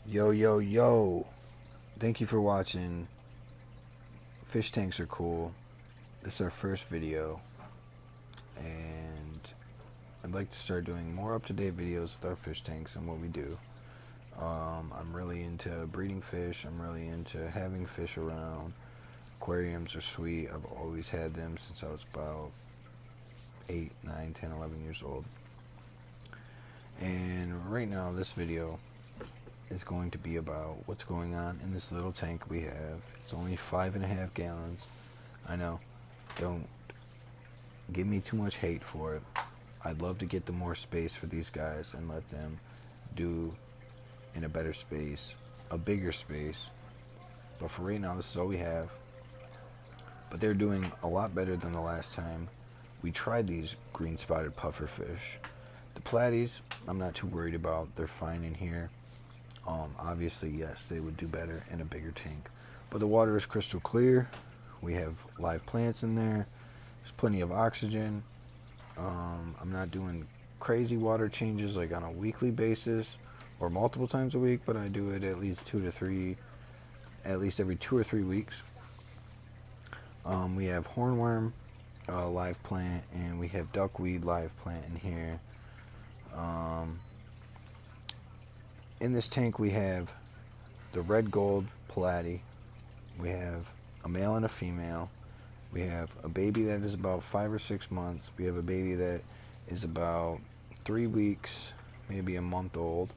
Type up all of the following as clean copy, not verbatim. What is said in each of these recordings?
Yo, yo, yo. Thank you for watching. Fish tanks are cool. This is our first video, and I'd like to start doing more up-to-date videos with our fish tanks and what we do. I'm really into breeding fish. I'm really into having fish around. Aquariums are sweet. I've always had them since I was about 8, 9, 10, 11 years old. And right now, this video is going to be about what's going on in this little tank we have. It's only 5.5 gallons. I know, don't give me too much hate for it. I'd love to get the more space for these guys and let them do in a better space, a bigger space. But for right now, this is all we have. But they're doing a lot better than the last time we tried these green-spotted puffer fish. The platies, I'm not too worried about. They're fine in here. Obviously, yes, they would do better in a bigger tank. But the water is crystal clear. We have live plants in there. There's plenty of oxygen. I'm not doing crazy water changes like on a weekly basis or multiple times a week, but I do it at least at least every 2 or 3 weeks. We have hornworm live plant, and we have duckweed live plant in here. In this tank we have the red gold platy. We have a male and a female. We have a baby that is about 5 or 6 months. We have a baby that is about 3 weeks, maybe a month old.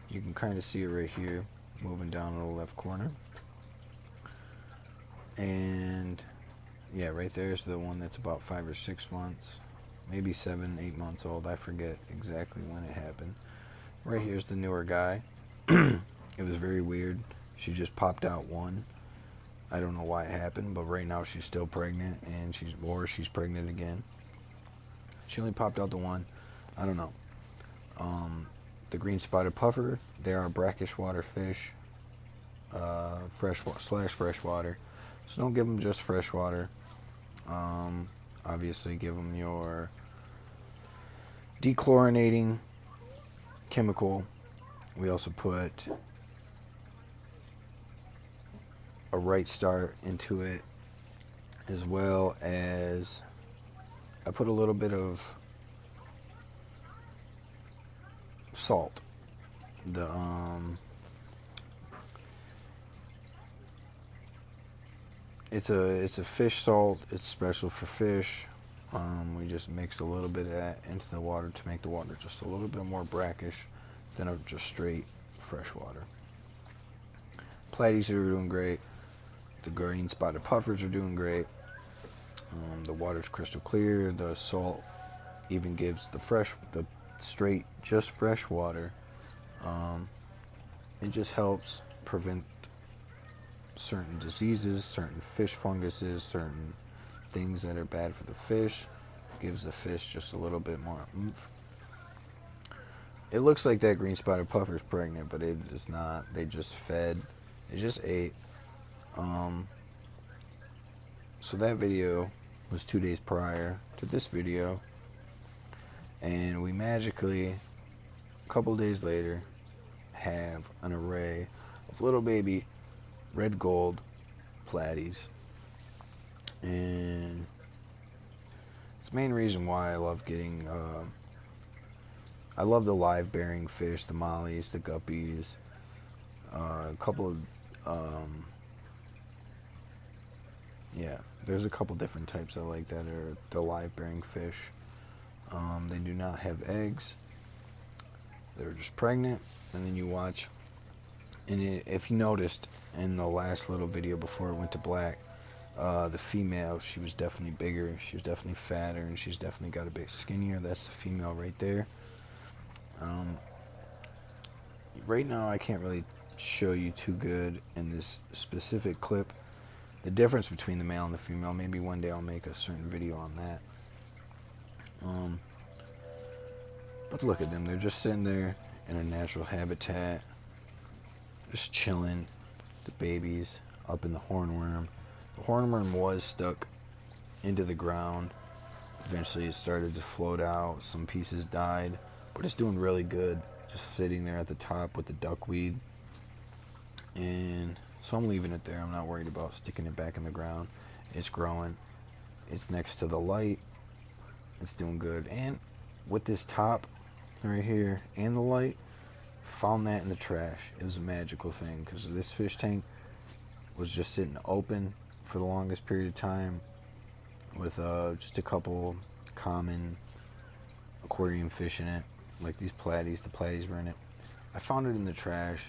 You can kind of see it right here, moving down in the left corner. And yeah, right there's the one that's about 5 or 6 months, maybe 7, 8 months old. I forget exactly when it happened. Right here's the newer guy. It was very weird. She just popped out one. I don't know why it happened, but right now she's still pregnant, and she's pregnant again. She only popped out the one. I don't know. The green spotted puffer, they are brackish water fish, freshwater. So don't give them just freshwater. Obviously, give them your dechlorinating chemical. We also put a right start into it, as well as I put a little bit of salt. It's a fish salt. It's special for fish. We just mixed a little bit of that into the water to make the water just a little bit more brackish than just straight fresh water. Platies are doing great. The green spotted puffers are doing great. The water's crystal clear. The salt even gives the straight, just fresh water. It just helps prevent certain diseases, certain fish funguses, certain things that are bad for the fish. Gives the fish just a little bit more oomph. It looks like that green spotted puffer is pregnant, but it is not. They just fed. They just ate. So that video was 2 days prior to this video, and we magically, a couple days later, have an array of little baby red gold platies. And it's the main reason why I love getting I love the live bearing fish, the mollies, the guppies, a couple of yeah, there's a couple different types I like that are the live bearing fish. They do not have eggs. They're just pregnant, and then you watch. And if you noticed in the last little video before it went to black, the female, she was definitely bigger. She was definitely fatter, and she's definitely got a bit skinnier. That's the female right there. Right now, I can't really show you too good in this specific clip the difference between the male and the female. Maybe one day I'll make a certain video on that. But look at them. They're just sitting there in a natural habitat, just chilling. The babies up in the hornworm. The hornworm was stuck into the ground. Eventually it started to float out. Some pieces died, but it's doing really good. Just sitting there at the top with the duckweed. And so I'm leaving it there. I'm not worried about sticking it back in the ground. It's growing. It's next to the light. It's doing good. And with this top right here and the light, found that in the trash. It was a magical thing, because this fish tank was just sitting open for the longest period of time with just a couple common aquarium fish in it, like these platies. The platies were in it. I found it in the trash,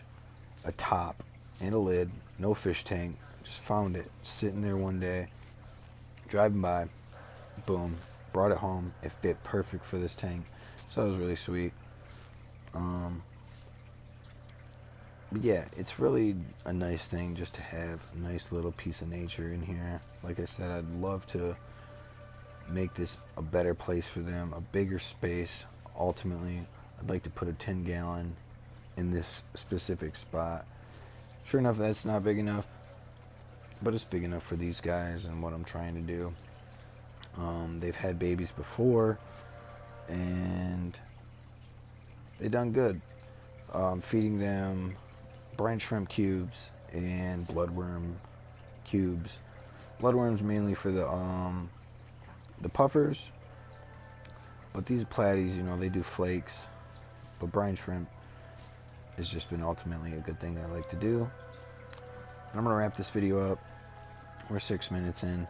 a top and a lid, no fish tank. Just found it sitting there one day, driving by, boom, brought it home. It fit perfect for this tank, so that was really sweet. But yeah, it's really a nice thing just to have a nice little piece of nature in here. Like I said, I'd love to make this a better place for them, a bigger space. Ultimately, I'd like to put a 10-gallon in this specific spot. Sure enough, that's not big enough, but it's big enough for these guys and what I'm trying to do. They've had babies before, and they done good. Feeding them brine shrimp cubes and bloodworm cubes. Bloodworms mainly for the puffers, but these platies, you know, they do flakes. But brine shrimp has just been ultimately a good thing I like to do. I'm gonna wrap this video up. We're 6 minutes in,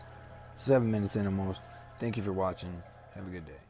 7 minutes in almost. Thank you for watching. Have a good day.